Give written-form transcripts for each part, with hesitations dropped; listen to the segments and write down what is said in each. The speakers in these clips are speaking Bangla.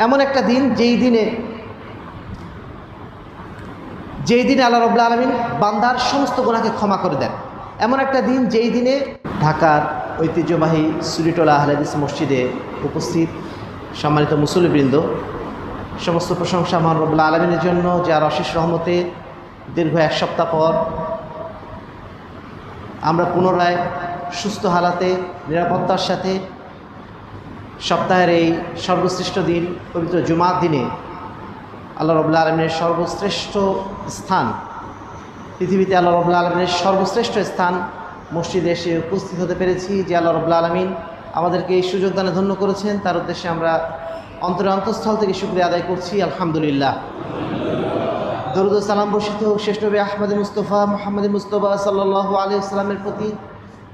এমন একটা দিন যেই দিনে আল্লাহ রাব্বুল আলামিন বান্দার সমস্ত গুনাহকে ক্ষমা করে দেন। এমন একটা দিন যেই দিনে ঢাকার ঐতিহ্যবাহী সুরিটোলা আহলে হাদিস মসজিদে উপস্থিত সম্মানিত মুসল্লিবৃন্দ, সমস্ত প্রশংসা মহান রব্বুল আলামিনের জন্য, যার অশেষ রহমতে দীর্ঘ এক সপ্তাহ পর আমরা পুনরায় সুস্থ হালাতে নিরাপত্তার সাথে সপ্তাহের এই সর্বশ্রেষ্ঠ দিন পবিত্র জুমার দিনে আল্লাহ রাব্বুল আলামিনের সর্বশ্রেষ্ঠ স্থান, পৃথিবীতে আল্লাহ রাব্বুল আলামিনের সর্বশ্রেষ্ঠ স্থান মসজিদে এসে উপস্থিত হতে পেরেছি। যে আল্লাহ রাব্বুল আলামিন আমাদেরকে এই সুযোগ দানে ধন্য করেছেন, তার উদ্দেশ্যে আমরা অন্তঃস্থল থেকে শুকরিয়া আদায় করছি, আলহামদুলিল্লাহ। দরুদ ও সালাম বর্ষিত হোক শ্রেষ্ঠ নবী আহমদ মুস্তফা মুহাম্মদ মুস্তফা সাল্লাল্লাহু আলাইহি ওয়াসাল্লামের প্রতি,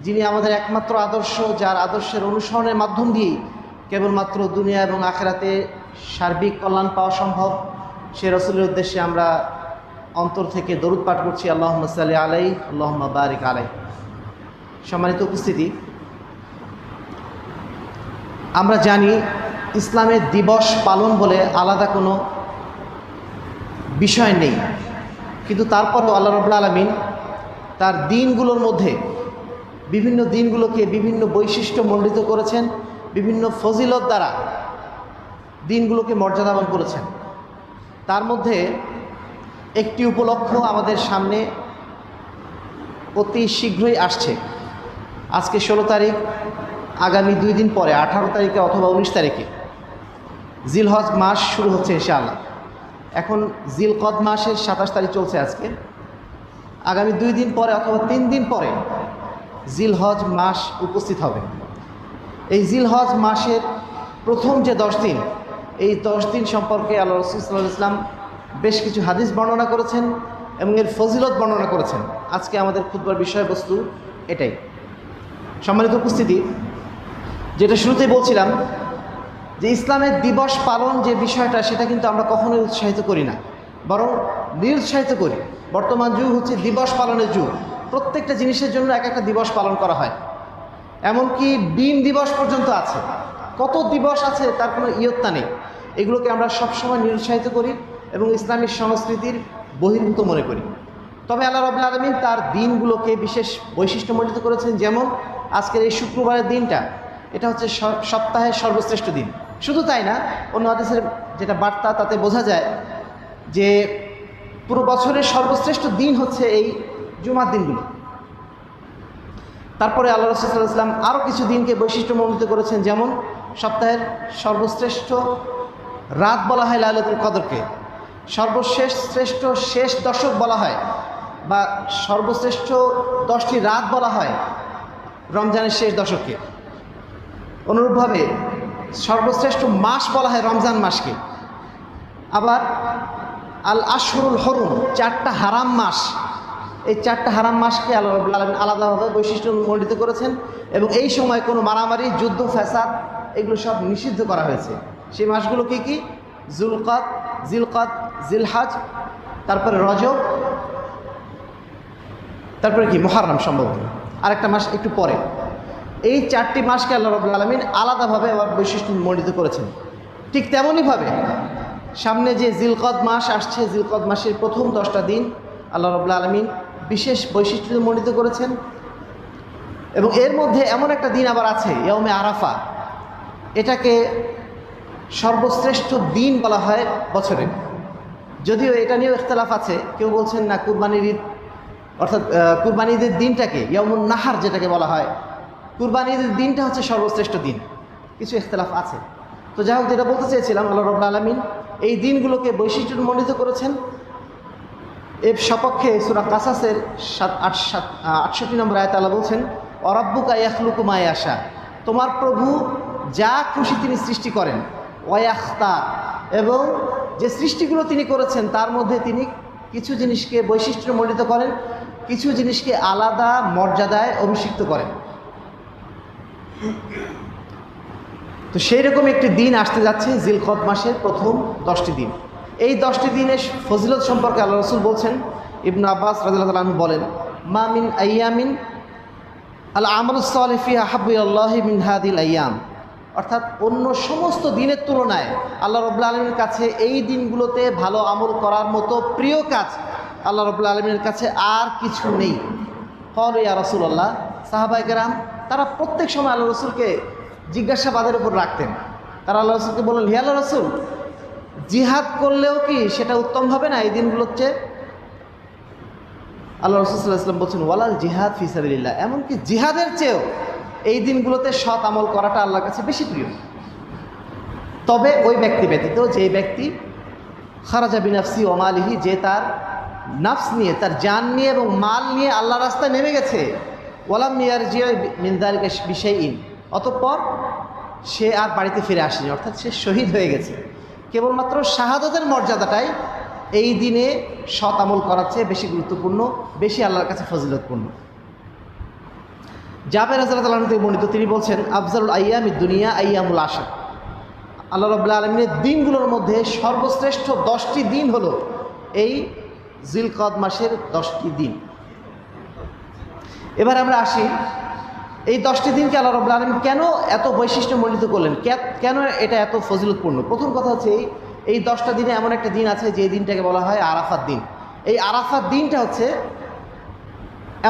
যিনি আমাদের একমাত্র আদর্শ, যার আদর্শের অনুসরণের মাধ্যম দিয়ে কেবলমাত্র দুনিয়া এবং আখিরাতে সার্বিক কল্যাণ পাওয়া সম্ভব। সে রাসূলের উদ্দেশ্যে আমরা অন্তর থেকে দরুদ পাঠ করছি, আল্লাহুম্মা সাল্লি আলাইহি আল্লাহুম্মা বারিক আলাইহি। সম্মানিত উপস্থিতি, আমরা জানি ইসলামের দিবস পালন বলে আলাদা কোনো বিষয় নেই, কিন্তু তারপরেও আল্লাহ রাব্বুল আলামিন তার দিনগুলোর মধ্যে বিভিন্ন দিনগুলোকে বিভিন্ন বৈশিষ্ট্য মণ্ডিত করেছেন, বিভিন্ন ফজিলত দ্বারা দিনগুলোকে মর্যাদাবান করেছেন। তার মধ্যে একটি উপলক্ষ আমাদের সামনে অতি শীঘ্রই আসছে। আজকে 16 তারিখ, আগামী 2 দিন পরে 18 তারিখে অথবা 19 তারিখে জিলহজ মাস শুরু হচ্ছে ইনশাআল্লাহ। এখন জিলকদ মাসের 27 তারিখ চলছে আজকে। আগামী 2 দিন পরে অথবা 3 দিন পরে জিলহজ মাস উপস্থিত হবে। এই জিলহজ মাসের প্রথম যে 10 দিন, এই 10 দিন সম্পর্কে আল্লাহ রাসূল সাল্লাল্লাহু আলাইহি ওয়াসাল্লাম বেশ কিছু হাদিস বর্ণনা করেছেন এবং এর ফজিলত বর্ণনা করেছেন। আজকে আমাদের খুতবার বিষয়বস্তু এটাই। সম্মানিত উপস্থিতি, যেটা শুরুতেই বলছিলাম যে ইসলামের দিবস পালন যে বিষয়টা, সেটা কিন্তু আমরা কখনোই উৎসাহিত করি না, বরং নিরুৎসাহিত করি। বর্তমান যুগ হচ্ছে দিবস পালনের যুগ। প্রত্যেকটা জিনিসের জন্য এক একটা দিবস পালন করা হয়, এমনকি ডিম দিবস পর্যন্ত আছে। কত দিবস আছে তার কোনো ইয়ত্তা নেই। এগুলোকে আমরা সবসময় নিরুৎসাহিত করি এবং ইসলামিক সংস্কৃতির বহির্ভূত মনে করি। তবে আল্লাহ রাব্বুল আলামিন তার দিনগুলোকে বিশেষ বৈশিষ্ট্যমণ্ডিত করেছেন। যেমন আজকের এই শুক্রবারের দিনটা, এটা হচ্ছে সপ্তাহের সর্বশ্রেষ্ঠ দিন। শুধু তাই না, অন্য হাদিসের যেটা বার্তা তাতে বোঝা যায় যে পুরো বছরের সর্বশ্রেষ্ঠ দিন হচ্ছে এই জুমার দিনগুলো। তারপরে আল্লাহ রাসূল সাল্লাল্লাহু আলাইহি ওয়াসাল্লাম আরও কিছু দিনকে বৈশিষ্ট্যমণ্ডিত করেছেন। যেমন সপ্তাহের সর্বশ্রেষ্ঠ রাত বলা হয় লাইলাতুল কদরকে, সর্বশ্রেষ্ঠ শেষ দশক বলা হয়, বা সর্বশ্রেষ্ঠ 10টি রাত বলা হয় রমজানের শেষ দশককে। অনুরূপভাবে সর্বশ্রেষ্ঠ মাস বলা হয় রমজান মাসকে। আবার আল আশহুরুল হরুম, 4টা হারাম মাস, এই 4টা হারাম মাসকে আল্লাহ রাব্বুল আলামিন আলাদাভাবে বৈশিষ্ট্যমণ্ডিত করেছেন এবং এই সময় কোনো মারামারি, যুদ্ধ, ফ্যাসাদ এগুলো সব নিষিদ্ধ করা হয়েছে। সেই মাসগুলো কি কি? জিলকদ, জিলহজ, তারপরে রজব, তারপরে কি মুহররম, সম্ভবত আরেকটা মাস একটু পরে। এই 4টি মাসকে আল্লাহ রাব্বুল আলামিন আলাদাভাবে আবার বৈশিষ্ট্যমণ্ডিত করেছেন। ঠিক তেমনইভাবে সামনে যে জিলকদ মাস আসছে, জিলকদ মাসের প্রথম 10টা দিন আল্লাহ রাব্বুল আলামিন বিশেষ বৈশিষ্ট্যমণ্ডিত করেছেন। এবং এর মধ্যে এমন একটা দিন আবার আছে, ইয়ৌমে আরাফা। এটাকে সর্বশ্রেষ্ঠ দিন বলা হয় বছরে। যদিও এটা নিয়েও ইখতিলাফ আছে। কেউ বলছেন না, কুরবানির ঈদ, অর্থাৎ কুরবানি ঈদের দিনটাকে ইয়ৌমুন নাহার যেটাকে বলা হয়, কুরবানি ঈদের দিনটা হচ্ছে সর্বশ্রেষ্ঠ দিন। কিছু ইখতিলাফ আছে। তো যাই হোক, যেটা বলতে চেয়েছিলাম, আল্লাহ রাব্বুল আলামিন এই দিনগুলোকে বৈশিষ্ট্যমণ্ডিত করেছেন। এর সপক্ষে সূরা কাসাসের 68 নম্বর আয়াতে আল্লাহ বলছেন, ওয়ারাব্বুকা ইয়াখলুকু মা ইয়াশা, তোমার প্রভু যা খুশি তিনি সৃষ্টি করেন, ওয়ায়াখতার, এবং যে সৃষ্টিগুলো তিনি করেছেন তার মধ্যে তিনি কিছু জিনিসকে বৈশিষ্ট্যমণ্ডিত করেন, কিছু জিনিসকে আলাদা মর্যাদায় অভিষিক্ত করেন। তো সেই রকম একটি দিন আসতে যাচ্ছে জিলকদ মাসের প্রথম 10টি দিন। এই 10টি দিনের ফজিলত সম্পর্কে আল্লাহ রাসূল বলছেন, ইবনে আব্বাস রাদিয়াল্লাহু তাআলা আনহু বলেন, মা মিন আইয়ামিন আল আমালুস সালিহ ফিহা আহাব্বু ইলাল্লাহি মিন হাদিল আইয়াম, অর্থাৎ অন্য সমস্ত দিনের তুলনায় আল্লাহ রাব্বুল আলামিনের কাছে এই দিনগুলোতে ভালো আমল করার মতো প্রিয় কাজ আল্লাহ রাব্বুল আলামিনের কাছে আর কিছু নেই। ক্বালু ইয়া রাসূলুল্লাহ, সাহাবায়ে কেরাম তারা প্রত্যেক সময় আল্লাহ রসুলকে জিজ্ঞাসাবাদের উপর রাখতেন। তারা আল্লাহ রসুলকে বললেন, হে আল্লাহ রসুল, জিহাদ করলেও কি সেটা উত্তম হবে না এই দিনগুলোর চেয়ে? আল্লাহ রসুল সাল্লাল্লাহু আলাইহি ওয়াসাল্লাম বলছেন, ওয়ালাল জিহাদ ফি সাবিলিল্লাহ, এমনকি জিহাদের চেয়েও এই দিনগুলোতে সৎ আমল করাটা আল্লাহর কাছে বেশি প্রিয়। তবে ওই ব্যক্তি ব্যতীত যে ব্যক্তি খারাজা বিনাফসি ওয়া মালিহি, যে তার নাফস নিয়ে, তার জান নিয়ে এবং মাল নিয়ে আল্লাহর রাস্তায় নেমে গেছে, ওয়ালাম ইয়ারজিউ মিন যালিকা বিশাইইন, অতঃপর সে আর বাড়িতে ফিরে আসেনি, অর্থাৎ সে শহীদ হয়ে গেছে। কেবলমাত্র শাহাদাতের মর্যাদাটাই এই দিনে সৎ আমল করার চেয়ে বেশি গুরুত্বপূর্ণ, বেশি আল্লাহর কাছে ফজিলতপূর্ণ। জাবের রাদিয়াল্লাহু আনহু থেকে বর্ণিত, তিনি বলছেন, আফজালুল আইয়ামিদ দুনিয়া আইয়ামুল আশর, আল্লাহ রাব্বুল আলামিনের দিনগুলোর মধ্যে সর্বশ্রেষ্ঠ 10টি দিন হলো এই জিলকদ মাসের 10টি দিন। এবার আমরা আসি, এই 10টি দিনকে আল্লাহ রাব্বুল আলামিন কেন এত বৈশিষ্ট্যমণ্ডিত করলেন, কেন এটা এত ফজিলতপূর্ণ? প্রথম কথা হচ্ছে এই 10টা দিনে এমন একটা দিন আছে যে দিনটাকে বলা হয় আরাফাত দিন। এই আরাফাত দিনটা হচ্ছে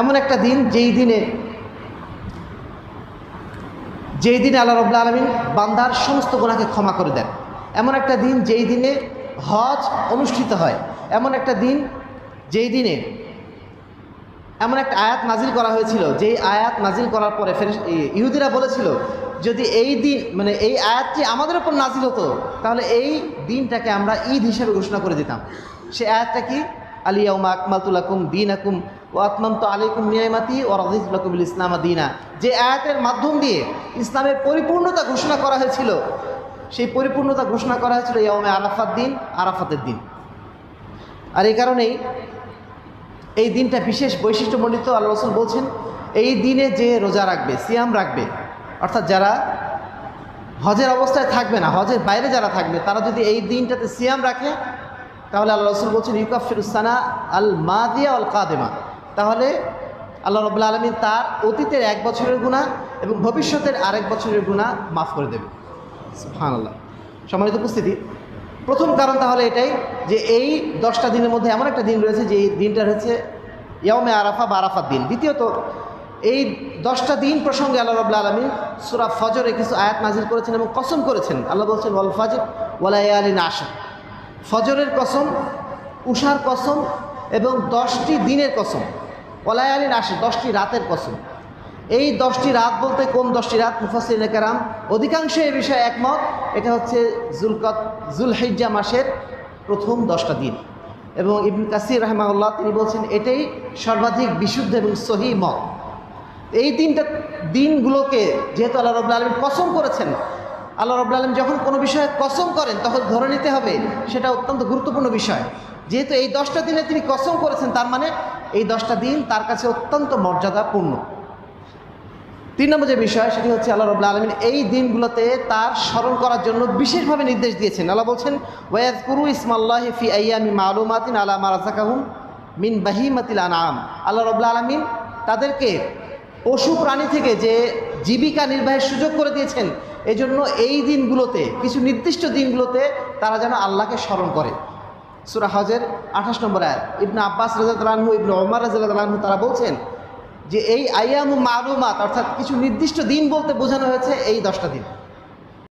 এমন একটা দিন যেই দিনে আল্লাহ রাব্বুল আলামিন বান্দার সমস্ত গুনাহকে ক্ষমা করে দেন। এমন একটা দিন যেই দিনে হজ অনুষ্ঠিত হয়। এমন একটা দিন যেই দিনে এমন একটা আয়াত নাজিল করা হয়েছিল, যেই আয়াত নাজিল করার পরে ইহুদিরা বলেছিল, যদি এই দিন মানে এই আয়াতটি আমাদের উপর নাজিল হতো তাহলে এই দিনটাকে আমরা ঈদ হিসেবে ঘোষণা করে দিতাম। সে আয়াতটা কি? আলিয়াউমা আকমালতু লাকুম দীনাকুম ওয়া আতমামতু আলাইকুম নিয়ামাতি ওয়া রাদিতু লাকুমুল ইসলাম দীনা। যে আয়াতের মাধ্যম দিয়ে ইসলামের পরিপূর্ণতা ঘোষণা করা হয়েছিল, সেই পরিপূর্ণতা ঘোষণা করা হয়েছিল ইয়াউমে আরাফাত দিন, আরাফাতের দিন। আর এই কারণেই এই দিনটা বিশেষ বৈশিষ্ট্যমণ্ডিত। আল্লাহ রাসূল বলছেন, এই দিনে যে রোজা রাখবে, সিয়াম রাখবে, অর্থাৎ যারা হজের অবস্থায় থাকবে না, হজের বাইরে যারা থাকবে, তারা যদি এই দিনটাতে সিয়াম রাখে তাহলে আল্লাহ রাসূল বলছেন ইউকাফিরুস সানা আল মাদিয়া ওয়াল কাদিমা, তাহলে আল্লাহ রাব্বুল আলামিন তার অতীতের 1 বছরের গুনাহ এবং ভবিষ্যতের আরেক বছরের গুনাহ মাফ করে দেবে। সুবহানাল্লাহ। সম্মানিত উপস্থিতি, প্রথম কারণ তাহলে এটাই যে এই 10টা দিনের মধ্যে এমন একটা দিন রয়েছে যে এই দিনটা হচ্ছে ইয়াউমে আরাফা বা আরাফাত দিন। দ্বিতীয়ত, এই 10টা দিন প্রসঙ্গে আল্লাহ রাব্বুল আলামিন সূরা ফজরে কিছু আয়াত নাজিল করেছেন এবং কসম করেছেন। আল্লাহ বলছেন ওয়াল ফাজর ওয়া লায়ালিন আশর, ফজরের কসম, উষার কসম এবং 10টি দিনের কসম। ওয়া লায়ালিন আশর, 10টি রাতের কসম। এই 10টি রাত বলতে কোন 10টি রাত? মুফাসসিরিনে কেরাম অধিকাংশ এই বিষয়ে একমত, এটা হচ্ছে যুলহিজ্জা মাসের প্রথম 10টা দিন। এবং ইবনে কাসির রাহিমাহুল্লাহ তিনি বলছেন এটাই সর্বাধিক বিশুদ্ধ এবং সহিহ মত। এই দিনগুলোকে যেহেতু আল্লাহ রাব্বুল আলামিন কসম করেছেন, আল্লাহ রাব্বুল আলামিন যখন কোনো বিষয়ে কসম করেন তখন ধরে নিতে হবে সেটা অত্যন্ত গুরুত্বপূর্ণ বিষয়। যেহেতু এই 10টা দিনে তিনি কসম করেছেন, তার মানে এই 10টা দিন তার কাছে অত্যন্ত মর্যাদাপূর্ণ। 3 নম্বর যে বিষয় সেটি হচ্ছে আল্লাহ রাব্বুল আলামিন এই দিনগুলোতে তার স্মরণ করার জন্য বিশেষভাবে নির্দেশ দিয়েছেন। আল্লাহ বলছেন ওয়ায়াযকুরু ইসমাল্লাহি ফি আইয়ামি মালুমাতিন আলা মা রাযাকাহুম মিন বাহিমাতিল আনআম। আল্লাহ রাব্বুল আলামিন তাদেরকে পশু প্রাণী থেকে যে জীবিকা নির্বাহের সুযোগ করে দিয়েছেন, এজন্য এই দিনগুলোতে, কিছু নির্দিষ্ট দিনগুলোতে তারা যেন আল্লাহকে স্মরণ করে। সূরা হজের 28 নম্বর আয়াত। ইবনে আব্বাস রাদিয়াল্লাহু আনহু, ইবনে ওমর রাদিয়াল্লাহু আনহু তারা বলছেন যে এই আইয়ামু মালুমাত অর্থাৎ কিছু নির্দিষ্ট দিন বলতে বোঝানো হয়েছে এই 10টা দিন।